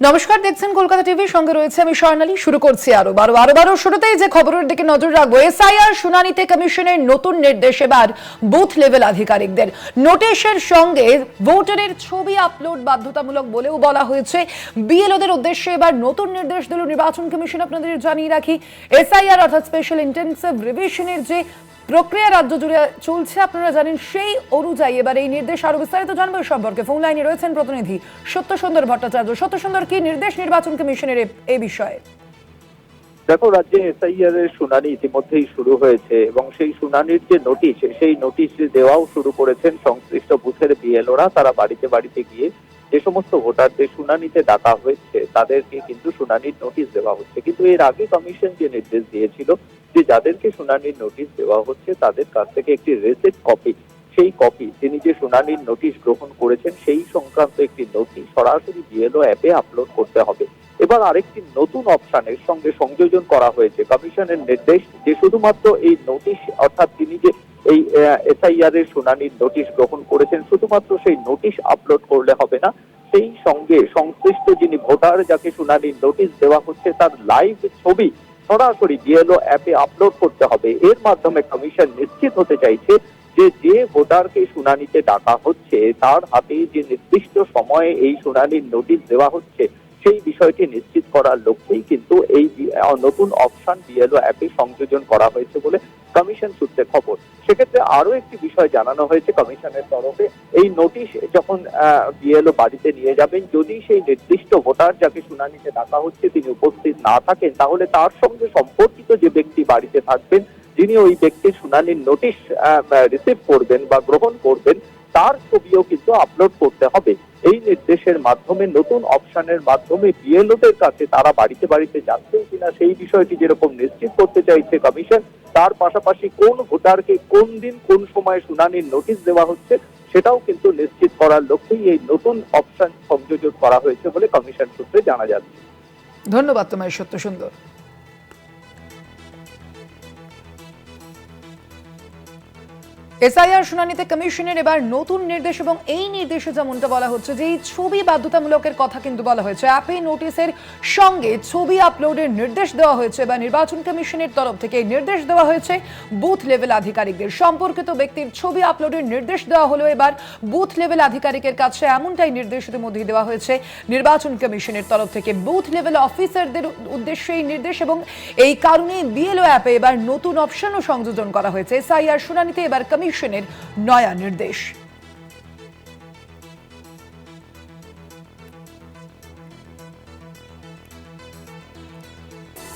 নমস্কার, দেখছেন কলকাতা টিভি, সঙ্গে রয়েছে আমি স্বর্ণালী। শুরু করছি আরো শুরুতেই যে খবরের দিকে নজর রাখবো, এসআইআর শুনানিতে কমিশনের নতুন নির্দেশ। এবার বুথ লেভেল আধিকারিকদের নোটিশের সঙ্গে ভোটারের ছবি আপলোড বাধ্যতামূলক বলেও বলা হয়েছে। বিএলওদের উদ্দেশ্যে এবার নতুন নির্দেশ দিল নির্বাচন কমিশন। আপনাদের জানিয়ে রাখি, এসআইআর অর্থাৎ স্পেশাল ইন্টেন্সিভ রিভিশনের যে প্রক্রিয়া রাজ্য জুড়ে চলছে, আপনারা জানেন, সেই অনুযায়ী এবার এই নির্দেশ। আরো বিস্তারিত জানবো এই সম্পর্কে ফোন লাইনে রয়েছেন প্রতিনিধি সত্যসুন্দর ভট্টাচার্য। সত্যসুন্দর, কি নির্দেশ নির্বাচন কমিশনের এই বিষয়ে? দেখো, রাজ্যে এসআইআর এর শুনানি ইতিমধ্যেই শুরু হয়েছে এবং সেই শুনানির যে নোটিশ, সেই নোটিশ দেওয়াও শুরু করেছেন সংশ্লিষ্ট বুথের বিএলওরা। তারা বাড়িতে বাড়িতে গিয়ে যে সমস্ত ভোটারদের শুনানিতে ডাকা হয়েছে তাদেরকে কিন্তু শুনানির নোটিশ দেওয়া হচ্ছে। কিন্তু এর আগে কমিশন যে নির্দেশ দিয়েছিল যে যাদেরকে শুনানির নোটিশ দেওয়া হচ্ছে তাদের কাছ থেকে একটি রিসিপ্ট কপি, সেই কপি, তিনি যে শুনানির নোটিশ গ্রহণ করেছেন সেই সংক্রান্ত একটি নোটিশ সরাসরি বিএলও অ্যাপে আপলোড করতে হবে। এবার আরেকটি নতুন অপশনের সঙ্গে সংযোজন করা হয়েছে কমিশনের নির্দেশ, যে শুধুমাত্র এই নোটিশ, অর্থাৎ তিনি যে এই এসআইআর এর শুনানির নোটিশ গ্রহণ করেছেন, শুধুমাত্র সেই নোটিশ আপলোড করলে হবে না, সেই সঙ্গে সংশ্লিষ্ট যিনি ভোটার যাকে শুনানির নোটিশ দেওয়া হচ্ছে তার লাইভ ছবি সরাসরি বিএলও অ্যাপে আপলোড করতে হবে। এর মাধ্যমে কমিশন নিশ্চিত হতে চাইছে যে যে ভোটারকে শুনানিতে ডাকা হচ্ছে তার হাতে যে নির্দিষ্ট সময়ে এই শুনানির নোটিশ দেওয়া হচ্ছে সেই বিষয়টি নিশ্চিত করার লক্ষ্যেই কিন্তু এই নতুন অপশন বিএলও অ্যাপে সংযোজন করা হয়েছে বলে কমিশন সূত্রে খবর। সেক্ষেত্রে আরো একটি বিষয় জানানো হয়েছে কমিশনের তরফে, এই নোটিশ যখন বিএলও বাড়িতে নিয়ে যাবেন, যদি সেই নির্দিষ্ট ভোটার যাকে শুনানিতে ডাকা হচ্ছে তিনি উপস্থিত না থাকেন, তাহলে তার সঙ্গে সম্পর্কিত যে ব্যক্তি বাড়িতে থাকবেন, যিনি ওই ব্যক্তির শুনানির নোটিশ রিসিভ করবেন বা গ্রহণ করবেন, তার ছবিও কিন্তু আপলোড করতে হবে। এই নির্দেশের মাধ্যমে, নতুন অপশনের মাধ্যমে বিএলওদের কাছে তারা বাড়িতে বাড়িতে যাচ্ছেন কিনা সেই বিষয়টি যেরকম নিশ্চিত করতে চাইছে কমিশন, তার পাশাপাশি কোন ভোটারকে কোন দিন কোন সময় শুনানির নোটিশ দেওয়া হচ্ছে সেটাও কিন্তু নিশ্চিত করার লক্ষ্যেই এই নতুন অপশন সংযোজন করা হয়েছে বলে কমিশন সূত্রে জানা যাচ্ছে। ধন্যবাদ তোমায় সত্যসুন্দর। এসআইআর শুনানিতে কমিশনের এবার নতুন নির্দেশ, এবং এই নির্দেশে যেমনটা বলা হচ্ছে যে এই ছবি বাধ্যতামূলকের কথা কিন্তু বলা হয়েছে। অ্যাপে নোটিশের সঙ্গে ছবি আপলোডের নির্দেশ দেওয়া হয়েছে বা নির্বাচন কমিশনের তরফ থেকে নির্দেশ দেওয়া হয়েছে বুথ লেভেল আধিকারিকদের। সম্পর্কিত ব্যক্তির ছবি আপলোডের নির্দেশ দেওয়া হলো এবার বুথ লেভেল আধিকারিকের কাছে। এমনটাই নির্দেশ ইতিমধ্যে দেওয়া হয়েছে নির্বাচন কমিশনের তরফ থেকে বুথ লেভেল অফিসারদের উদ্দেশ্যে এই নির্দেশ, এবং এই কারণে বিএলও অ্যাপে এবার নতুন অপশনও সংযোজন করা হয়েছে। এসআইআর শুনানিতে এবার কমিশনের নয়া নির্দেশ।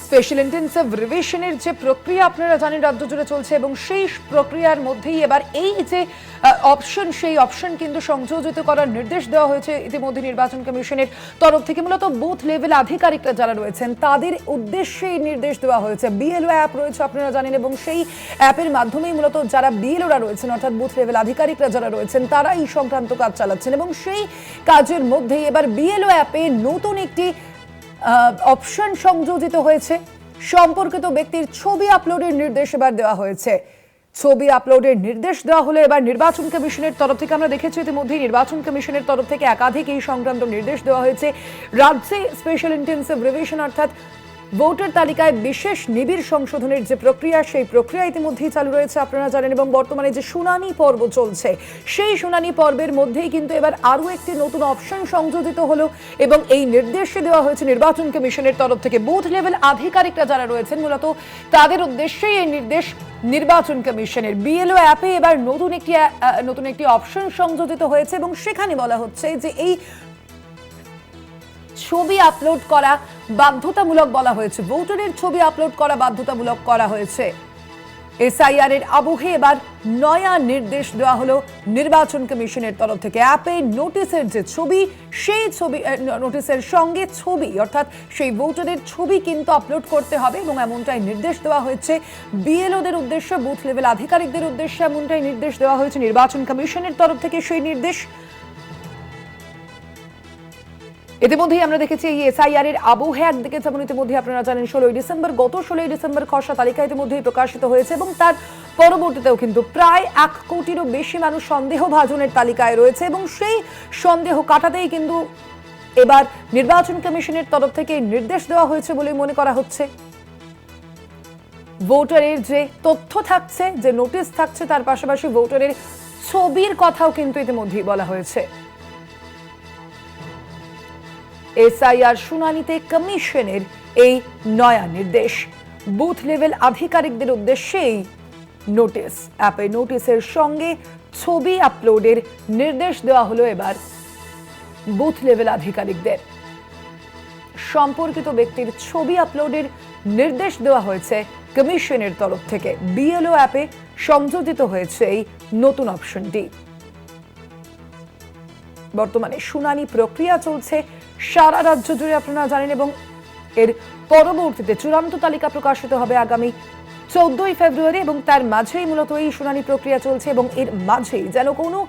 স্পেশাল ইন্টেন্সিভ রিভিশনের যে প্রক্রিয়া আপনারা জানেন রাজ্য জুড়ে চলছে, এবং সেই প্রক্রিয়ার মধ্যেই এবার এই যে অপশন, সেই অপশন কিন্তু সংযোজিত করার নির্দেশ দেওয়া হয়েছে ইতিমধ্যে নির্বাচন কমিশনের তরফ থেকে। মূলত বুথ লেভেল আধিকারিকরা যারা রয়েছেন তাদের উদ্দেশ্যে এই নির্দেশ দেওয়া হয়েছে। বিএলও অ্যাপ রয়েছে আপনারা জানেন, এবং সেই অ্যাপের মাধ্যমেই মূলত যারা বিএলওরা রয়েছেন, অর্থাৎ বুথ লেভেল আধিকারিকরা যারা রয়েছেন, তারা এই সংক্রান্ত কাজ চালাচ্ছেন। এবং সেই কাজের মধ্যেই এবার বিএলও অ্যাপে নতুন একটি অপশন সংযোজিত হয়েছে। সম্পর্কিত ব্যক্তির ছবি আপলোডের নির্দেশ এবার দেওয়া হয়েছে। ছবি আপলোডের নির্দেশ দেওয়া হলে এবার নির্বাচন কমিশনের তরফ থেকে, আমরা দেখেছি ইতিমধ্যে নির্বাচন কমিশনের তরফ থেকে একাধিক এই সংক্রান্ত নির্দেশ দেওয়া হয়েছে। রাজ্যে স্পেশাল ইন্টেন্সিভ রিভিশন অর্থাৎ ভোটার তালিকায় বিশেষ নিবিড় সংশোধনের যে প্রক্রিয়া, সেই প্রক্রিয়া ইতিমধ্যেই চালু রয়েছে আপনারা জানেন। এবং বর্তমানে যে শুনানি পর্ব চলছে, সেই শুনানি পর্বের মধ্যেই কিন্তু এবার আরও একটি নতুন অপশন সংযোজিত হলো, এবং এই নির্দেশে দেওয়া হয়েছে নির্বাচন কমিশনের তরফ থেকে বুথ লেভেল আধিকারিকরা যারা রয়েছেন মূলত তাদের উদ্দেশ্যেই এই নির্দেশ নির্বাচন কমিশনের। বিএলও অ্যাপে এবার নতুন একটি অপশন সংযোজিত হয়েছে, এবং সেখানে বলা হচ্ছে যে এই ছবি আপলোড করা বাধ্যতামূলক বলা হয়েছে। ভোটারের ছবি আপলোড করা বাধ্যতামূলক করা হয়েছে। এসআইআর এর আবহে এবার নয়া নির্দেশ দেওয়া হলো নির্বাচন কমিশনের তরফ থেকে। অ্যাপে নোটিশের যে ছবি, সেই ছবি, নোটিশের সঙ্গে ছবি অর্থাৎ সেই ভোটারের ছবি কিন্তু আপলোড করতে হবে, এবং এমনটাই নির্দেশ দেওয়া হয়েছে বিএলওদের উদ্দেশ্যে, বুথ লেভেল আধিকারিকদের উদ্দেশ্যে এমনটাই নির্দেশ দেওয়া হয়েছে নির্বাচন কমিশনের তরফ থেকে। সেই নির্দেশ ইতিমধ্যেই আমরা দেখেছি এই এসআইআর এর আবহে একদিকে যেমন ইতিমধ্যে আপনারা জানেন গত 16ই ডিসেম্বর খসড়া তালিকা ইতিমধ্যেই প্রকাশিত হয়েছে, এবং তার পরবর্তীতেও কিন্তু প্রায় 1 কোটিরও বেশি মানুষ সন্দেহভাজনের তালিকায় রয়েছে, এবং সেই সন্দেহ কাটাতেই কিন্তু এবার নির্বাচন কমিশনের তরফ থেকে নির্দেশ দেওয়া হয়েছে বলে মনে করা হচ্ছে। ভোটারের যে তথ্য থাকছে, যে নোটিশ থাকছে, তার পাশাপাশি ভোটারের ছবির কথাও কিন্তু ইতিমধ্যেই বলা হয়েছে। এসআইআর শুনানিতে কমিশনের এই নয়া নির্দেশ, বুথ লেভেল আধিকারিকদের উদ্দেশ্যেই নোটিশ। অ্যাপে নোটিশের সঙ্গে ছবি আপলোডের নির্দেশ দেওয়া হলো এবার বুথ লেভেল আধিকারিকদের। সম্পর্কিত ব্যক্তির ছবি আপলোডের নির্দেশ দেওয়া হয়েছে কমিশনের তরফ থেকে। বিএলও অ্যাপে সংযোজিত হয়েছে এই নতুন অপশনটি। বর্তমানে শুনানি প্রক্রিয়া চলছে সারা রাজ্য জুড়ে, আপনারা জানেন, এবং এর পরবর্তীতে চূড়ান্ত তালিকা প্রকাশিত হবে আগামী 14ই ফেব্রুয়ারি, এবং তার মাঝেই মূলত এই শুনানি প্রক্রিয়া চলছে। এবং এর মাঝেই যেন কোনো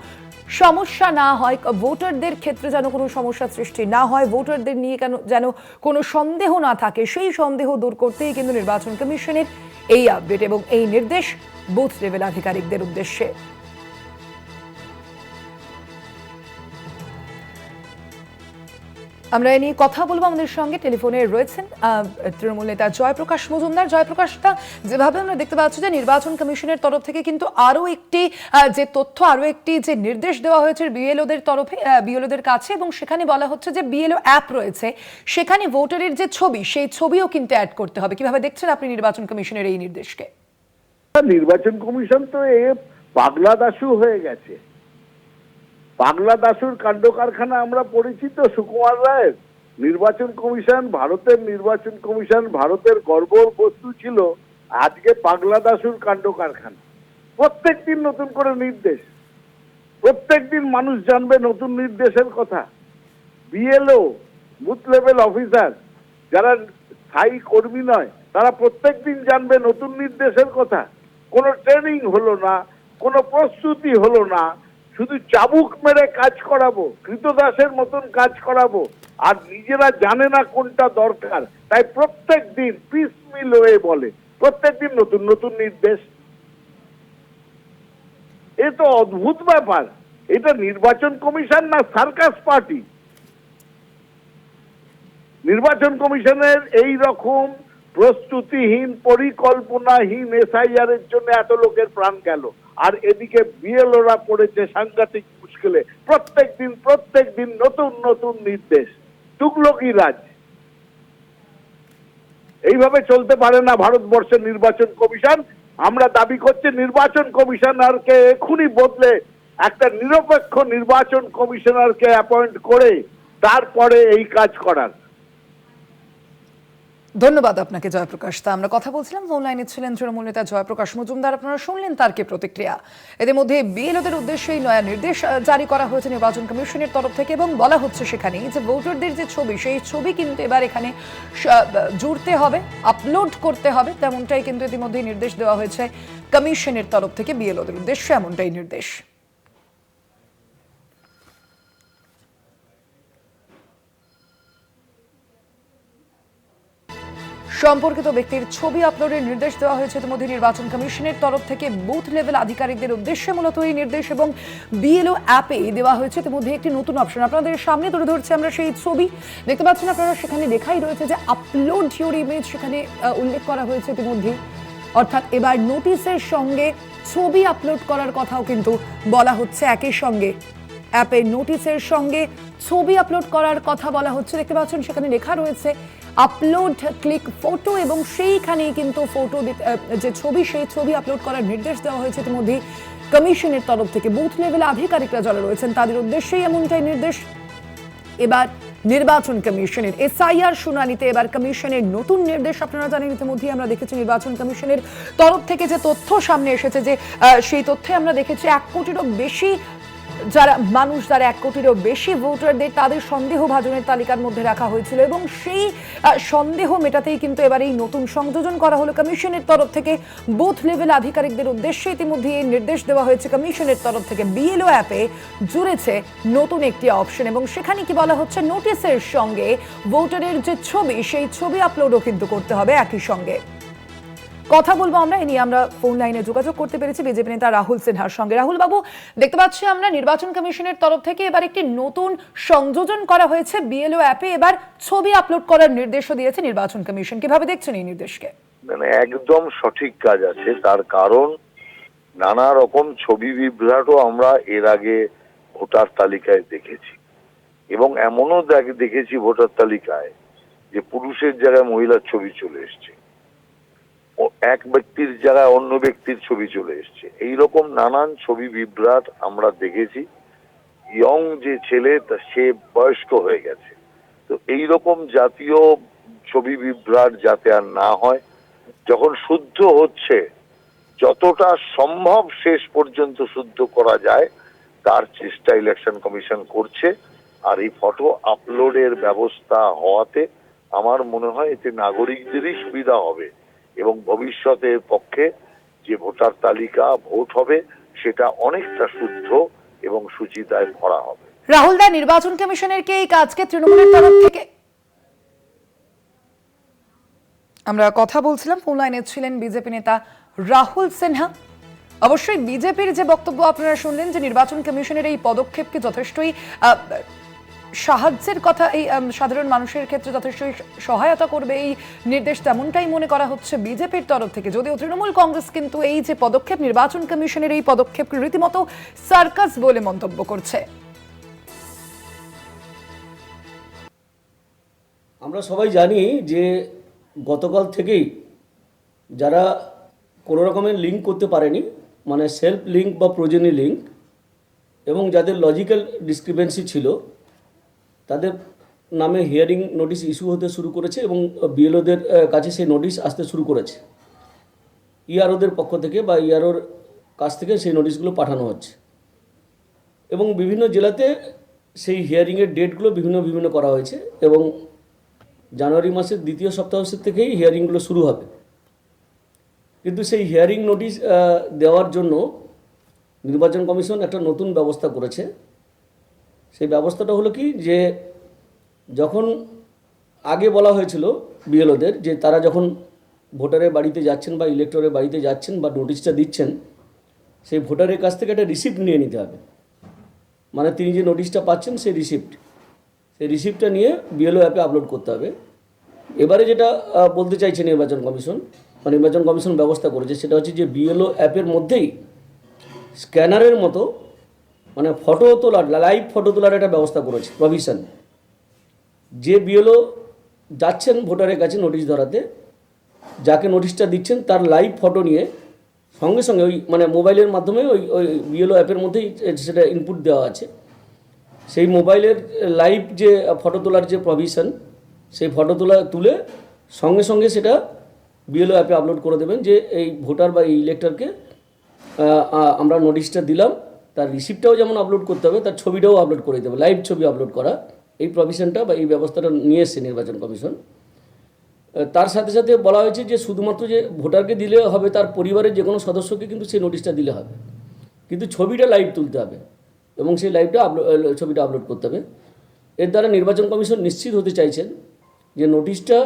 সমস্যা না হয়, ভোটারদের ক্ষেত্রে যেন কোনো সমস্যা সৃষ্টি না হয়, ভোটারদের নিয়ে যেন কোনো সন্দেহ না থাকে, সেই সন্দেহ দূর করতেই কিন্তু নির্বাচন কমিশনের এই আপডেট এবং এই নির্দেশ বুথ লেভেল আধিকারিকদের উদ্দেশ্যে। আমরা এ নিয়ে কথা বলবো। আমাদের সঙ্গে টেলিফোনে রয়েছেন তৃণমূল নেতা জয়প্রকাশ মজুমদার। জয়প্রকাশটা, যেভাবে আমরা দেখতে পাচ্ছি যে নির্বাচন কমিশনের তরফ থেকে কিন্তু আরো একটি যে তথ্য, আরো একটি যে নির্দেশ দেওয়া হয়েছে বিএলওদের তরফে, বিএলওদের কাছে, এবং সেখানে বলা হচ্ছে যে বিএলও অ্যাপ রয়েছে, সেখানে ভোটারের যে ছবি, সেই ছবিও কিন্তু অ্যাড করতে হবে। কিভাবে দেখছেন আপনি নির্বাচন কমিশনের এই নির্দেশকে? নির্বাচন কমিশন তো পাগলা দাসু হয়ে গেছে। পাগলা দাসুর কাণ্ড কারখানা আমরা পরিচিত সুকুমার রায়ের। নির্বাচন কমিশন, ভারতের নির্বাচন কমিশন ভারতের গর্ব বস্তু ছিল, আজকে পাগলা দাসুর কাণ্ড কারখানা। প্রত্যেকদিন নতুন করে নির্দেশ, প্রত্যেকদিন মানুষ জানবে নতুন নির্দেশের কথা। বিএলও, বুথ লেভেল অফিসার, যারা স্থায়ী কর্মী নয়, তারা প্রত্যেকদিন জানবে নতুন নির্দেশের কথা। কোনো ট্রেনিং হলো না, কোনো প্রস্তুতি হলো না, শুধু চাবুক মেরে কাজ করাবো, কৃতদাসের মতন কাজ করাবো, আর নিজেরা জানে না কোনটা দরকার। তাই প্রত্যেক দিন পিসমিল হয়ে বলে, প্রত্যেক দিন নতুন নতুন নির্দেশ। এ তো অদ্ভুত ব্যাপার। এটা নির্বাচন কমিশন না সার্কাস পার্টি? নির্বাচন কমিশনের এই রকম প্রস্তুতিহীন, পরিকল্পনাহীন এসআইআর এর জন্য এত লোকের প্রাণ গেল, আর এদিকে বিএলওরা পড়েছে সাংঘাতিক মুশকিলে। প্রত্যেক দিন নতুন নতুন নির্দেশ। তুগলকি রাজ। এইভাবে চলতে পারে না ভারতবর্ষের নির্বাচন কমিশন। আমরা দাবি করছি নির্বাচন কমিশনারকে এখনই বদলে একটা নিরপেক্ষ নির্বাচন কমিশনারকে অ্যাপয়েন্ট করে তারপরে এই কাজ করার। ধন্যবাদ আপনাকে জয়প্রকাশ। তা আমরা কথা বলছিলাম, ফোন লাইনে ছিলেন তৃণমূল নেতা জয়প্রকাশ মজুমদার। আপনারা শুনলেন তার কি প্রতিক্রিয়া। এদের মধ্যে বিএলওদের উদ্দেশ্যে নয়া নির্দেশ জারি করা হয়েছে নির্বাচন কমিশনের তরফ থেকে, এবং বলা হচ্ছে সেখানে যে ভোটারদের যে ছবি, সেই ছবি কিন্তু এবার এখানে জুড়তে হবে, আপলোড করতে হবে। তেমনটাই কিন্তু ইতিমধ্যে নির্দেশ দেওয়া হয়েছে কমিশনের তরফ থেকে বিএলওদের উদ্দেশ্যে, এমনটাই নির্দেশ। সম্পর্কিত ব্যক্তির ছবি আপলোডের নির্দেশ দেওয়া হয়েছে ইতিমধ্যে নির্বাচন কমিশনের তরফ থেকে বুথ লেভেল আধিকারিকদের উদ্দেশ্যে মূলত এই নির্দেশ, এবং বিএলও অ্যাপে দেওয়া হয়েছে ইতিমধ্যে একটি নতুন অপশন। আপনাদের সামনে তুলে ধরছে আমরা সেই ছবি, দেখতে পাচ্ছেন আপনারা, সেখানে লেখাই রয়েছে যে আপলোড ইউর ইমেজ, সেখানে উল্লেখ করা হয়েছে ইতিমধ্যে। অর্থাৎ এবার নোটিশের সঙ্গে ছবি আপলোড করার কথাও কিন্তু বলা হচ্ছে। একই সঙ্গে অ্যাপে নোটিশের সঙ্গে ছবি আপলোড করার কথা বলা হচ্ছে। দেখতে পাচ্ছেন সেখানে লেখা রয়েছে আপলোড ক্লিক ফটো, এবং সেইখানেই কিন্তু ফটো যে ছবি, সেই ছবি আপলোড করার নির্দেশ দেওয়া হয়েছে ইতিমধ্যে কমিশনের তরফ থেকে। বুথ লেভেল আধিকারিকরা যারা রয়েছেন তাদের উদ্দেশ্যেই এমনটাই নির্দেশ। এবার নির্বাচন কমিশনের এসআইআর শুনানিতে এবার কমিশনের নতুন নির্দেশ। আপনারা জানেন ইতিমধ্যে আমরা দেখেছি নির্বাচন কমিশনের তরফ থেকে যে তথ্য সামনে এসেছে, যে সেই তথ্যে আমরা দেখেছি 1 কোটিরও বেশি যারা মানুষ, যারা 1 কোটিরও বেশি ভোটারদের তাদের সন্দেহভাজনের তালিকার মধ্যে রাখা হয়েছিল, এবং সেই সন্দেহ মেটাতেই কিন্তু এবার এই নতুন সংযোজন করা হলো কমিশনের তরফ থেকে। বুথ লেভেল আধিকারিকদের উদ্দেশ্যে ইতিমধ্যে এই নির্দেশ দেওয়া হয়েছে কমিশনের তরফ থেকে। বিএলও অ্যাপে জুড়েছে নতুন একটি অপশন, এবং সেখানে কি বলা হচ্ছে, নোটিশের সঙ্গে ভোটারের যে ছবি, সেই ছবি আপলোডও কিন্তু করতে হবে একই সঙ্গে। কথা বলবো আমরা এ নিয়ে। আমরা ফোন লাইনে যোগাযোগ করতে পেরেছি বিজেপি নেতা রাহুল সিনহার সঙ্গে। রাহুল বাবু, দেখতে পাচ্ছি আমরা নির্বাচন কমিশনের তরফ থেকে এবার একটি নতুন সংযোজন করা হয়েছে। বিএলও অ্যাপে এবার ছবি আপলোড করার নির্দেশও দিয়েছে নির্বাচন কমিশন। কিভাবে দেখছেন এই নির্দেশকে? মানে একদম সঠিক কাজ আছে, তার কারণ নানা রকম ছবি বিভ্রাটও আমরা এর আগে ভোটার তালিকায় দেখেছি, এবং এমনও দেখেছি ভোটার তালিকায় যে পুরুষের জায়গায় মহিলার ছবি চলে এসছে, এক ব্যক্তির জায়গায় অন্য ব্যক্তির ছবি চলে এসছে। এইরকম নানান ছবি বিভ্রাট আমরা দেখেছি। ইয়ং যে ছেলে সে বয়স্ক হয়ে গেছে। তো এইরকম জাতীয় ছবি বিভ্রাট যাতে আর না হয়, যখন শুদ্ধ হচ্ছে যতটা সম্ভব শেষ পর্যন্ত শুদ্ধ করা যায় তার চেষ্টা ইলেকশন কমিশন করছে। আর এই ফটো আপলোডের ব্যবস্থা হওয়াতে আমার মনে হয় এতে নাগরিকদেরই সুবিধা হবে, এবং ভবিষ্যতের পক্ষে যে ভোটার তালিকা ভোট হবে সেটা অনেকটা শুদ্ধ এবং সুচিতায় ভরা হবে। রাহুল দা, নির্বাচন কমিশনের কে এই কাজকে তৃণমূলের তরফ থেকে? আমরা কথা বলছিলাম, ফোন লাইনে ছিলেন বিজেপি নেতা রাহুল সিনহা। অবশ্যই বিজেপির যে বক্তব্য আপনারা শুনলেন যে নির্বাচন কমিশনের এই পদক্ষেপকে যথেষ্টই সাহায্যের কথা, এই সাধারণ মানুষের ক্ষেত্রে যথেষ্টই সহায়তা করবে এই নির্দেশ, তেমনটাই মনে করা হচ্ছে বিজেপির তরফ থেকে। যদিও তৃণমূল কংগ্রেস কিন্তু এই যে পদক্ষেপ, নির্বাচন কমিশনের এই পদক্ষেপকে রীতিমতো সার্কাস বলে মন্তব্য করছে। আমরা সবাই জানি যে গতকাল থেকেই যারা কোনো রকমের লিঙ্ক করতে পারেনি, মানে সেলফ লিঙ্ক বা প্রয়োজনীয় লিঙ্ক, এবং যাদের লজিক্যাল ডিসক্রিপেন্সি ছিল তাদের নামে হিয়ারিং নোটিশ ইস্যু হতে শুরু করেছে, এবং বিএলওদের কাছে সেই নোটিশ আসতে শুরু করেছে। ইআরওদের পক্ষ থেকে বা ইআরওর কাছ থেকে সেই নোটিশগুলো পাঠানো হচ্ছে, এবং বিভিন্ন জেলাতে সেই হিয়ারিংয়ের ডেটগুলো বিভিন্ন করা হয়েছে, এবং জানুয়ারি মাসের দ্বিতীয় সপ্তাহ থেকেই হিয়ারিংগুলো শুরু হবে। কিন্তু সেই হিয়ারিং নোটিশ দেওয়ার জন্য নির্বাচন কমিশন একটা নতুন ব্যবস্থা করেছে। সেই ব্যবস্থাটা হলো কি, যে যখন আগে বলা হয়েছিল বিএলওদের যে তারা যখন ভোটারের বাড়িতে যাচ্ছেন বা ইলেক্টরের বাড়িতে যাচ্ছেন বা নোটিশটা দিচ্ছেন, সেই ভোটারের কাছ থেকে একটা রিসিপ্ট নিয়ে নিতে হবে। মানে তিনি যে নোটিশটা পাচ্ছেন সেই রিসিপ্টটা নিয়ে বিএলও অ্যাপে আপলোড করতে হবে। এবারে যেটা বলতে চাইছে নির্বাচন কমিশন বা নির্বাচন কমিশন ব্যবস্থা করেছে সেটা হচ্ছে যে বিএলও অ্যাপের মধ্যেই স্ক্যানারের মতো মানে ফটো তোলার, লাইভ ফটো তোলার একটা ব্যবস্থা করেছে প্রভিশন। যে বিএলও যাচ্ছেন ভোটারের কাছে নোটিশ ধরাতে, যাকে নোটিশটা দিচ্ছেন তার লাইভ ফটো নিয়ে সঙ্গে সঙ্গে ওই মানে মোবাইলের মাধ্যমে ওই বিএলও অ্যাপের মধ্যেই সেটা ইনপুট দেওয়া আছে। সেই মোবাইলের লাইভ যে ফটো তোলার যে প্রভিশন, সেই ফটো তুলে সঙ্গে সঙ্গে সেটা বিএলও অ্যাপে আপলোড করে দেবেন যে এই ভোটার বা এই ইলেক্টরকে আমরা নোটিশটা দিলাম। তার রিসিপ্টটাও যেমন আপলোড করতে হবে, তার ছবিটাও আপলোড করে দিতে হবে, লাইভ ছবি আপলোড করা। এই প্রভিশনটা বা এই ব্যবস্থাটা নিয়ে এসছে নির্বাচন কমিশন। তার সাথে সাথে বলা হয়েছে যে শুধুমাত্র যে ভোটারকে দিলে হবে, তার পরিবারের যে কোনো সদস্যকে কিন্তু সেই নোটিশটা দিলে হবে, কিন্তু ছবিটা লাইভ তুলতে হবে এবং সেই ছবিটা আপলোড করতে হবে। এর দ্বারা নির্বাচন কমিশন নিশ্চিত হতে চাইছেন যে নোটিশটা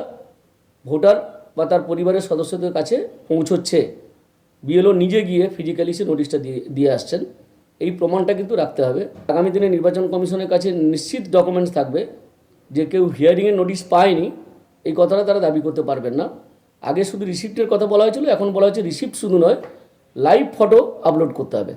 ভোটার বা তার পরিবারের সদস্যদের কাছে পৌঁছচ্ছে। বিএলও নিজে গিয়ে ফিজিক্যালি সে নোটিশটা দিয়ে আসছেন, এই প্রমাণটা কিন্তু রাখতে হবে। আগামী দিনে নির্বাচন কমিশনের কাছে নিশ্চিত ডকুমেন্টস থাকবে যে কেউ হিয়ারিংয়ের নোটিশ পায়নি এই কথাটা তারা দাবি করতে পারবেন না। আগে শুধু রিসিপ্টের কথা বলা হয়েছিল, এখন বলা হচ্ছে রিসিপ্ট শুধু নয়, লাইভ ফটো আপলোড করতে হবে।